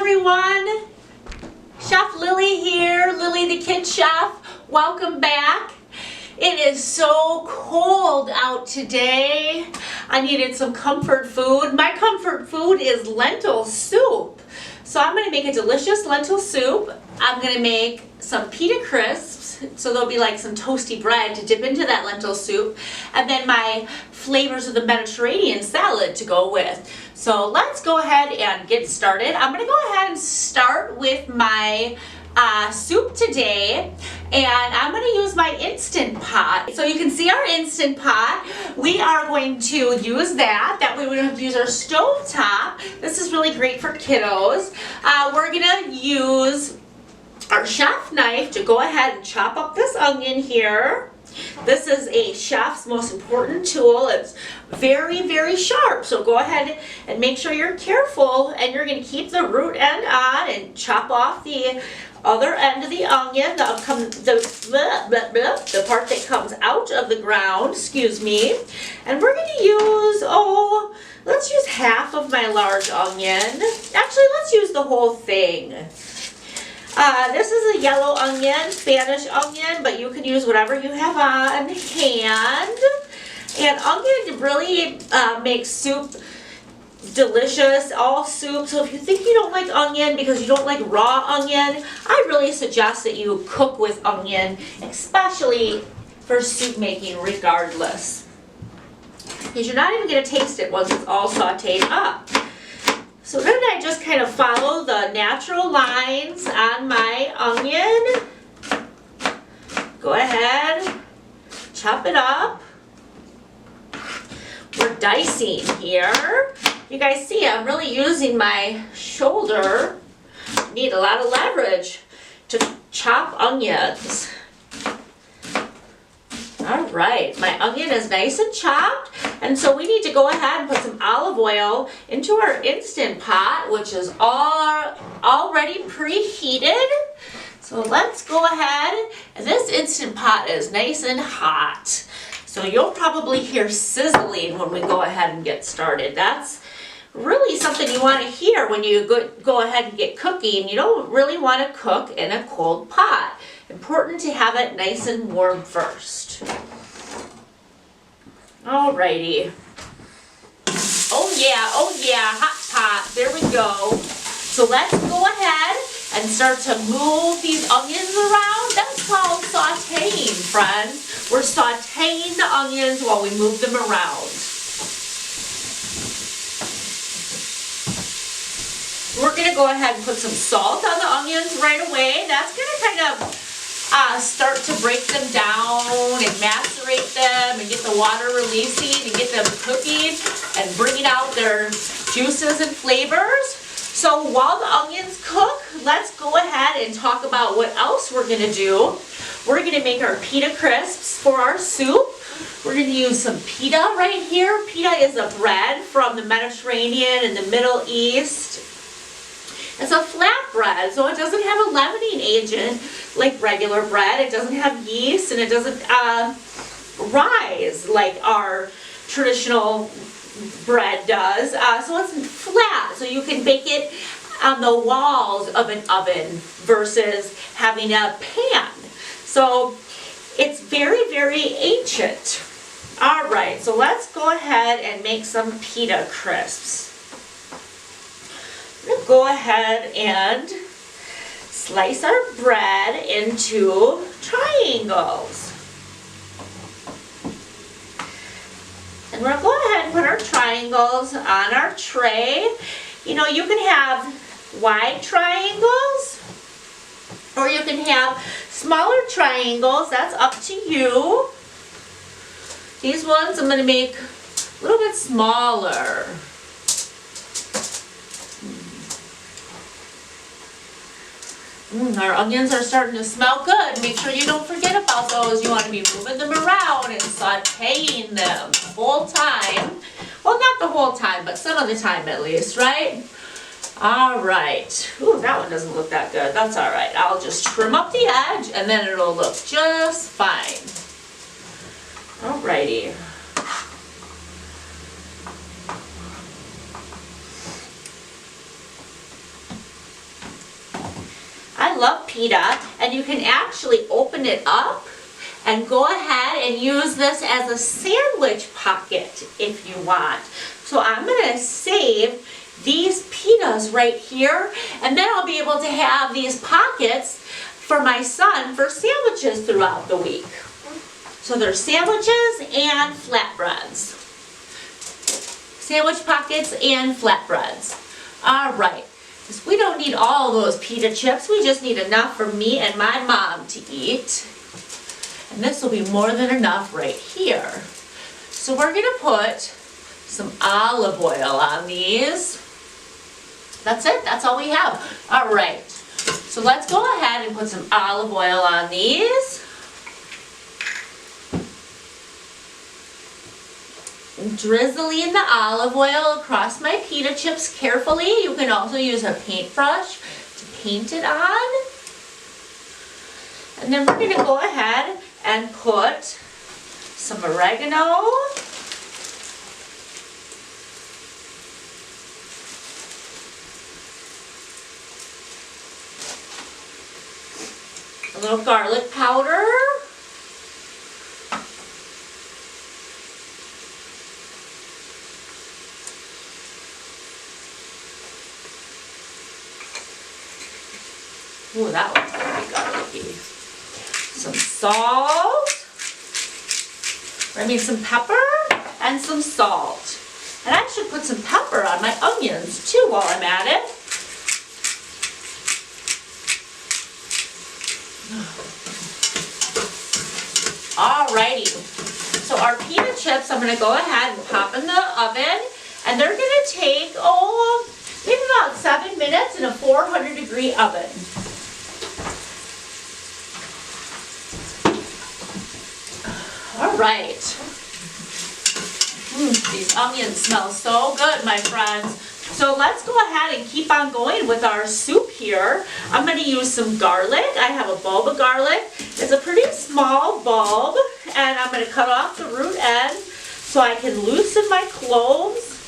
everyone. Chef Lily here, Lily the Kid Chef. Welcome back. It is so cold out today. I needed some comfort food. My comfort food is lentil soup. So I'm going to make a delicious lentil soup. I'm going to make some pita crisps, so there'll be like some toasty bread to dip into that lentil soup, and then my flavors of the Mediterranean salad to go with. So let's go ahead and get started. I'm going to go ahead and start with my soup today, and I'm going to use my Instant Pot. So you can see our Instant Pot. We are going to use that. That way we don't have to use our stove top. This is really great for kiddos. We're going to use our chef knife to go ahead and chop up this onion here. This is a chef's most important tool. It's very, very sharp. So go ahead and make sure you're careful, and you're going to keep the root end on and chop off the other end of the onion, the part that comes out of the ground, excuse me. And we're going to use, let's use half of my large onion. Actually, let's use the whole thing. This is a yellow onion, Spanish onion, but you can use whatever you have on hand. And onion really makes soup delicious, all soup. So if you think you don't like onion because you don't like raw onion, I really suggest that you cook with onion, especially for soup making regardless, because you're not even going to taste it once it's all sauteed up. So then I just kind of follow the natural lines on my onion. Go ahead, chop it up. We're dicing here. You guys see I'm really using my shoulder. Need a lot of leverage to chop onions. All right, my onion is nice and chopped, and so we need to go ahead and put some olive oil into our Instant Pot, which is already preheated. So let's go ahead, and this Instant Pot is nice and hot. So you'll probably hear sizzling when we go ahead and get started. That's really something you want to hear when you go ahead and get cooking. You don't really want to cook in a cold pot. Important to have it nice and warm first. Alrighty. Oh yeah, hot pot. There we go. So let's go ahead and start to move these onions around. That's called sauteing, friends. We're sauteing the onions while we move them around. We're going to go ahead and put some salt on the onions right away. That's going to kind of start to break them down and macerate them and get the water releasing and get them cooking and bringing out their juices and flavors. So while the onions cook, let's go ahead and talk about what else we're going to do. We're going to make our pita crisps for our soup. We're going to use some pita right here. Pita is a bread from the Mediterranean and the Middle East. It's a flat bread, so it doesn't have a leavening agent like regular bread. It doesn't have yeast, and it doesn't rise like our traditional bread does. So it's flat, so you can bake it on the walls of an oven versus having a pan. So it's very, very ancient. All right, so let's go ahead and make some pita crisps. We're going to go ahead and slice our bread into triangles. And we're going to go ahead and put our triangles on our tray. You know, you can have wide triangles, or you can have smaller triangles. That's up to you. These ones I'm going to make a little bit smaller. Our onions are starting to smell good. Make sure you don't forget about those. You want to be moving them around and sauteing them the whole time. Well, not the whole time, but some of the time at least, right? All right. Ooh, that one doesn't look that good. That's all right. I'll just trim up the edge, and then it'll look just fine. All righty. I love pita, and you can actually open it up and go ahead and use this as a sandwich pocket if you want. So I'm gonna save these pitas right here, and then I'll be able to have these pockets for my son for sandwiches throughout the week. So there's sandwiches and flatbreads. Sandwich pockets and flatbreads. All right, because we don't need all those pita chips, we just need enough for me and my mom to eat. And this will be more than enough right here. So we're gonna put some olive oil on these. That's it, that's all we have. All right, so let's go ahead and put some olive oil on these. Drizzling the olive oil across my pita chips carefully. You can also use a paintbrush to paint it on. And then we're going to go ahead and put some oregano. A little garlic powder. Ooh, that one's very garlicky. Some salt. Some pepper and some salt. And I should put some pepper on my onions too while I'm at it. Alrighty. So our pita chips, I'm going to go ahead and pop in the oven. And they're going to take, maybe about 7 minutes in a 400-degree oven. All right. These onions smell so good, my friends. So let's go ahead and keep on going with our soup here. I'm going to use some garlic. I have a bulb of garlic. It's a pretty small bulb, and I'm going to cut off the root end so I can loosen my cloves.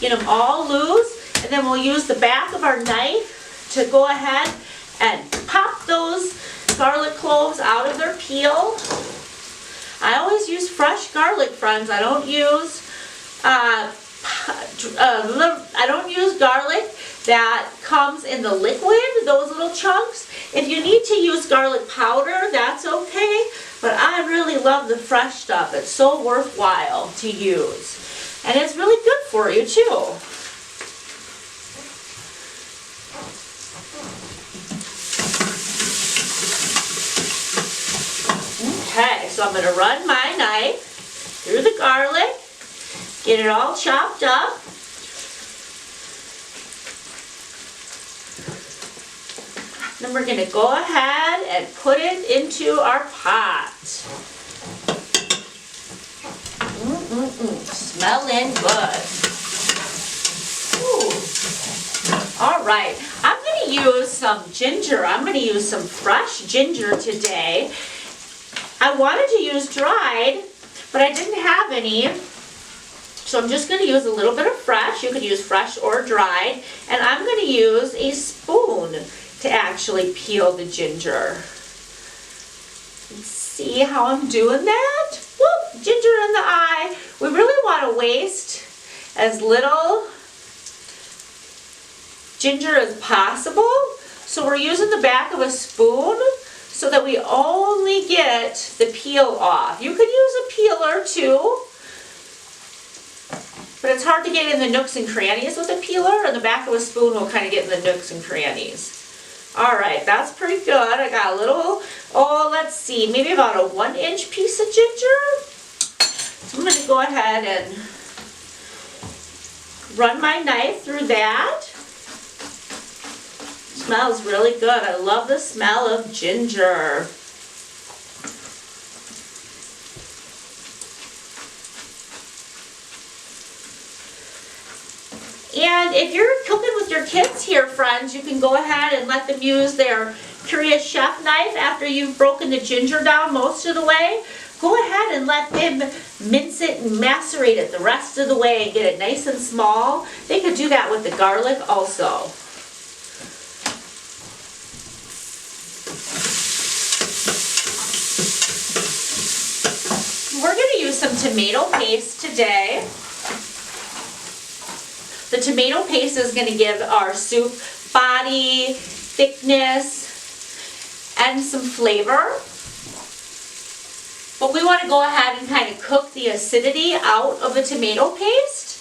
Get them all loose, and then we'll use the back of our knife to go ahead and pop those garlic cloves out of their peel. I always use fresh garlic, friends. I don't use garlic that comes in the liquid, those little chunks. If you need to use garlic powder, that's okay, but I really love the fresh stuff. It's so worthwhile to use, and it's really good for you too. Okay, so I'm going to run my knife through the garlic, get it all chopped up. Then we're going to go ahead and put it into our pot. Smelling good. Ooh. All right, I'm going to use some ginger. I'm going to use some fresh ginger today. I wanted to use dried, but I didn't have any, so I'm just going to use a little bit of fresh. You could use fresh or dried, and I'm going to use a spoon to actually peel the ginger. Let's see how I'm doing that. Whoop, ginger in the eye. We really want to waste as little ginger as possible, so we're using the back of a spoon so that we only get the peel off. You could use a peeler too, but it's hard to get in the nooks and crannies with a peeler, and the back of a spoon will kind of get in the nooks and crannies. All right, that's pretty good. I got a little, let's see, maybe about a 1-inch piece of ginger. So I'm going to go ahead and run my knife through that. Smells really good. I love the smell of ginger. And if you're cooking with your kids here, friends, you can go ahead and let them use their Curious Chef knife after you've broken the ginger down most of the way. Go ahead and let them mince it and macerate it the rest of the way and get it nice and small. They could do that with the garlic also. some tomato paste today. The tomato paste is going to give our soup body, thickness, and some flavor. But we want to go ahead and kind of cook the acidity out of the tomato paste.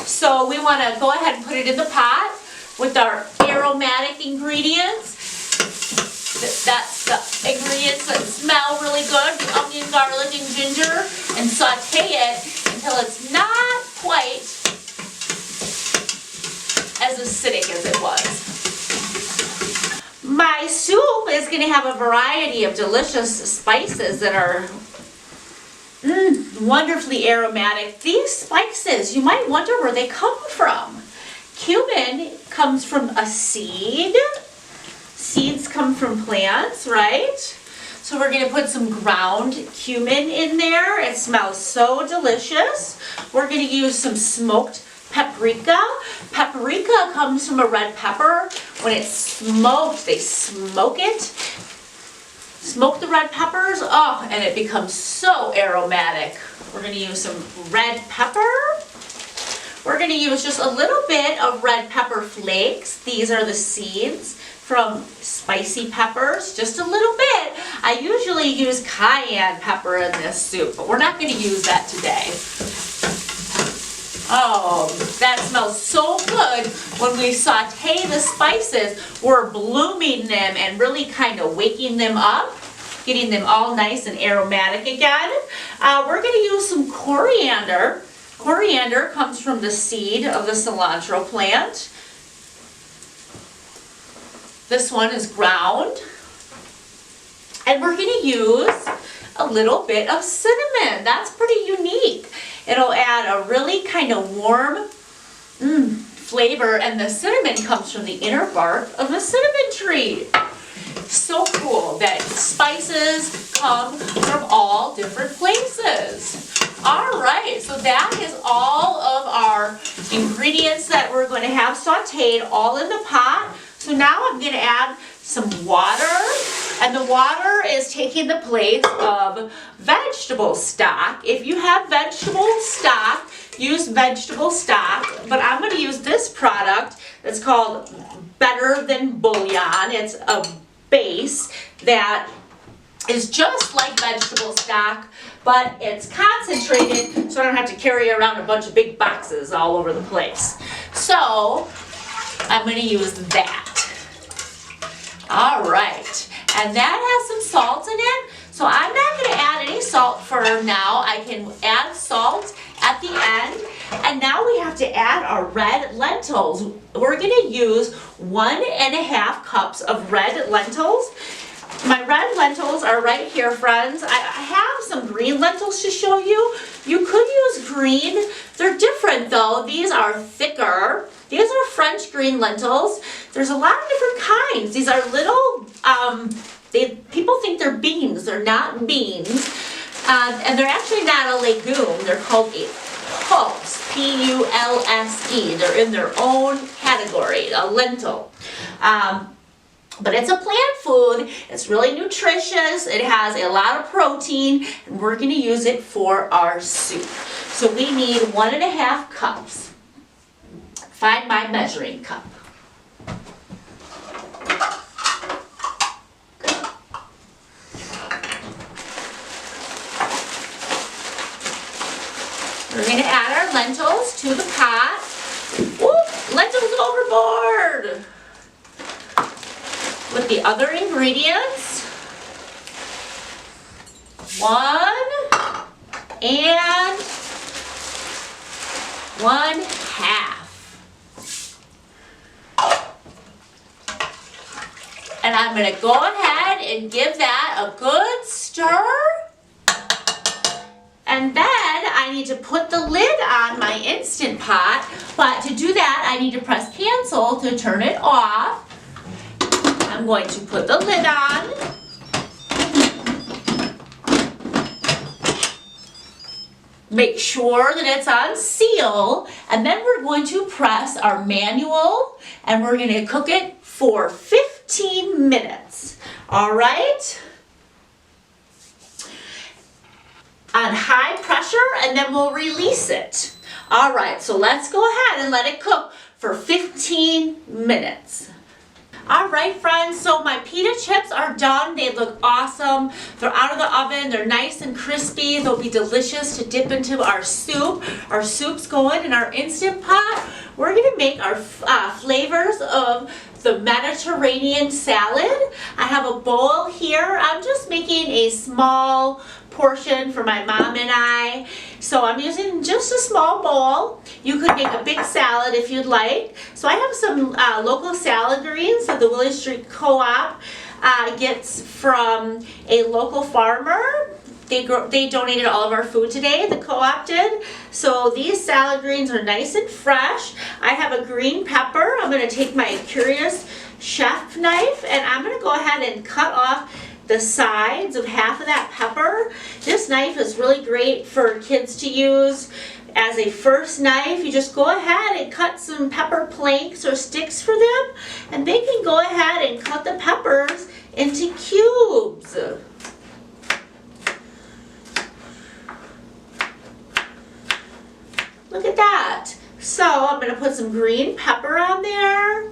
So we want to go ahead and put it in the pot with our aromatic ingredients. That's the ingredients that smell really good, the onion, garlic, and ginger, and saute it until it's not quite as acidic as it was. My soup is going to have a variety of delicious spices that are wonderfully aromatic. These spices, you might wonder where they come from. Cumin comes from a seed. Seeds come from plants, right? So we're going to put some ground cumin in there. It smells so delicious. We're going to use some smoked paprika. Paprika comes from a red pepper. When it's smoked, they smoke it. Smoke the red peppers, oh, and it becomes so aromatic. We're going to use some red pepper. We're going to use just a little bit of red pepper flakes. These are the seeds from spicy peppers, just a little bit. I usually use cayenne pepper in this soup, but we're not going to use that today. Oh, that smells so good. When we saute the spices, we're blooming them and really kind of waking them up, getting them all nice and aromatic again. We're going to use some coriander. Coriander comes from the seed of the cilantro plant. This one is ground. And we're going to use a little bit of cinnamon. That's pretty unique. It'll add a really kind of warm flavor, and the cinnamon comes from the inner bark of the cinnamon tree. So cool that spices come from all different places. All right, so that is all of our ingredients that we're going to have sauteed all in the pot. So now I'm going to add some water, and the water is taking the place of vegetable stock. If you have vegetable stock, use vegetable stock, but I'm going to use this product that's called Better Than Bouillon. It's a base that is just like vegetable stock, but it's concentrated, so I don't have to carry around a bunch of big boxes all over the place. So I'm going to use that. All right, and that has some salt in it, so I'm not going to add any salt for now. I can add salt at the end, and now we have to add our red lentils. We're going to use 1.5 cups of red lentils. My red lentils are right here, friends. I have some green lentils to show you. You could use green. They're different though. These are thicker. These are French green lentils. There's a lot of different kinds. These are little, people think they're beans. They're not beans. And they're actually not a legume. They're called a pulse, P-U-L-S-E. They're in their own category, a lentil. But it's a plant food. It's really nutritious. It has a lot of protein, and we're going to use it for our soup. So we need 1.5 cups. Find my measuring cup. We're going to add our lentils to the pot. Whoop, lentils overboard! With the other ingredients. 1 and 1/2. And I'm going to go ahead and give that a good stir. And then I need to put the lid on my Instant Pot. But to do that, I need to press cancel to turn it off. I'm going to put the lid on. Make sure that it's on seal, and then we're going to press our manual, and we're going to cook it for 15 minutes. All right? on high pressure, and then we'll release it. All right, so let's go ahead and let it cook for 15 minutes. All right, friends, so my pita chips are done. They look awesome. They're out of the oven. They're nice and crispy. They'll be delicious to dip into our soup. Our soup's going in our Instant Pot. We're gonna make our flavors of the Mediterranean salad. I have a bowl here. I'm just making a small portion for my mom and I. So I'm using just a small bowl. You could make a big salad if you'd like. So I have some local salad greens that the Willie Street Co-op gets from a local farmer. They donated all of our food today, the co-op did. So these salad greens are nice and fresh. I have a green pepper. I'm gonna take my Curious Chef knife and I'm gonna go ahead and cut off the sides of half of that pepper. This knife is really great for kids to use as a first knife. You just go ahead and cut some pepper planks or sticks for them, and they can go ahead and cut the peppers into cubes. Look at that. So I'm going to put some green pepper on there.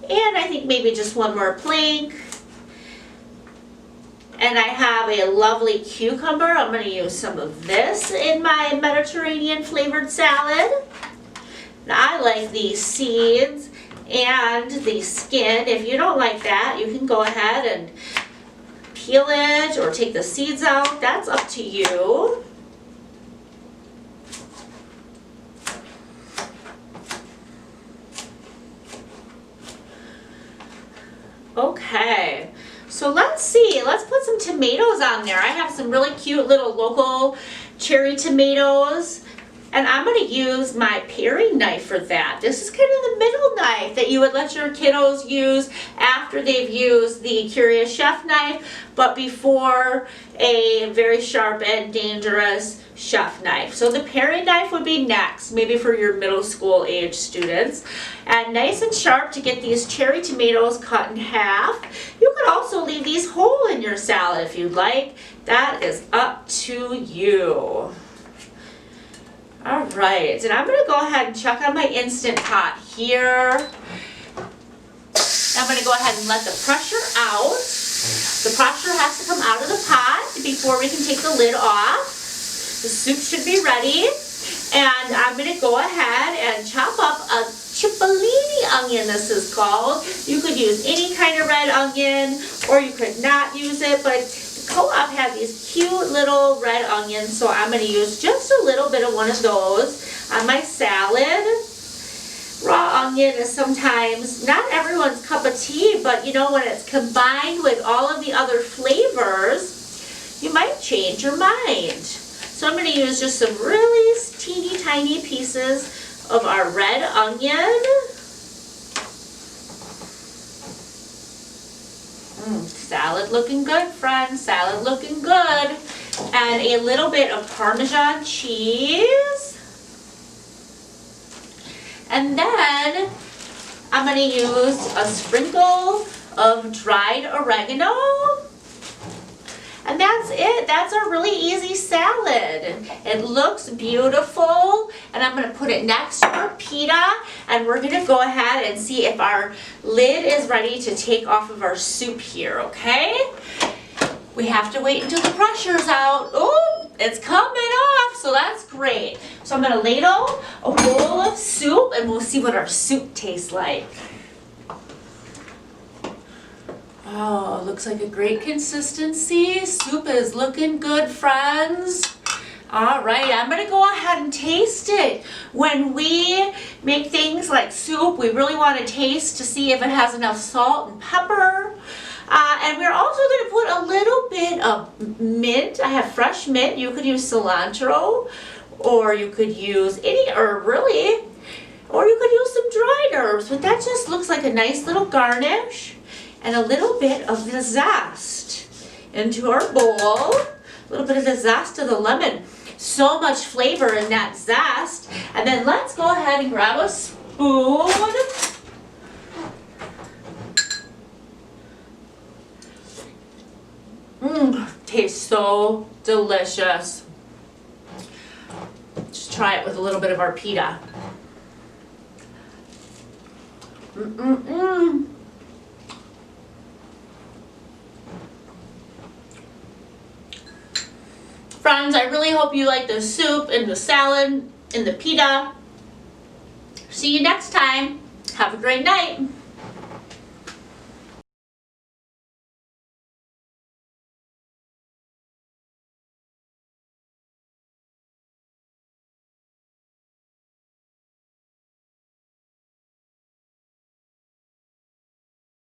And I think maybe just one more plank. And I have a lovely cucumber. I'm going to use some of this in my Mediterranean flavored salad. Now I like the seeds and the skin. If you don't like that, you can go ahead and peel it or take the seeds out. That's up to you. Okay, so let's see, let's put some tomatoes on there. I have some really cute little local cherry tomatoes, and I'm going to use my paring knife for that. This is kind of the middle knife that you would let your kiddos use after they've used the Curious Chef knife, but before a very sharp and dangerous chef knife. So the paring knife would be next, maybe for your middle school age students. And nice and sharp to get these cherry tomatoes cut in half. You could also leave these whole in your salad if you'd like. That is up to you. All right, and I'm going to go ahead and chuck on my Instant Pot here. I'm going to go ahead and let the pressure out. The pressure has to come out of the pot before we can take the lid off. The soup should be ready, and I'm going to go ahead and chop up a cipollini onion, this is called. You could use any kind of red onion, or you could not use it, but the co-op has these cute little red onions, so I'm going to use just a little bit of one of those on my salad. Raw onion is sometimes not everyone's cup of tea, but you know, when it's combined with all of the other flavors, you might change your mind. So I'm going to use just some really teeny tiny pieces of our red onion. Salad looking good, friends. Salad looking good. And a little bit of Parmesan cheese. And then I'm going to use a sprinkle of dried oregano. And that's it. That's a really easy salad. It looks beautiful. And I'm going to put it next to our pita. And we're going to go ahead and see if our lid is ready to take off of our soup here, okay? We have to wait until the pressure's out. Oh, it's coming off, so that's great. So I'm going to ladle a bowl of soup, and we'll see what our soup tastes like. Oh, looks like a great consistency. Soup is looking good, friends. All right, I'm going to go ahead and taste it. When we make things like soup, we really want to taste to see if it has enough salt and pepper. And we're also going to put a little bit of mint. I have fresh mint. You could use cilantro, or you could use any herb, really. Or you could use some dried herbs, but that just looks like a nice little garnish. And a little bit of the zest into our bowl. A little bit of the zest of the lemon. So much flavor in that zest. And then let's go ahead and grab a spoon. Tastes so delicious. Just try it with a little bit of our pita. Friends, I really hope you like the soup and the salad and the pita. See you next time. Have a great night.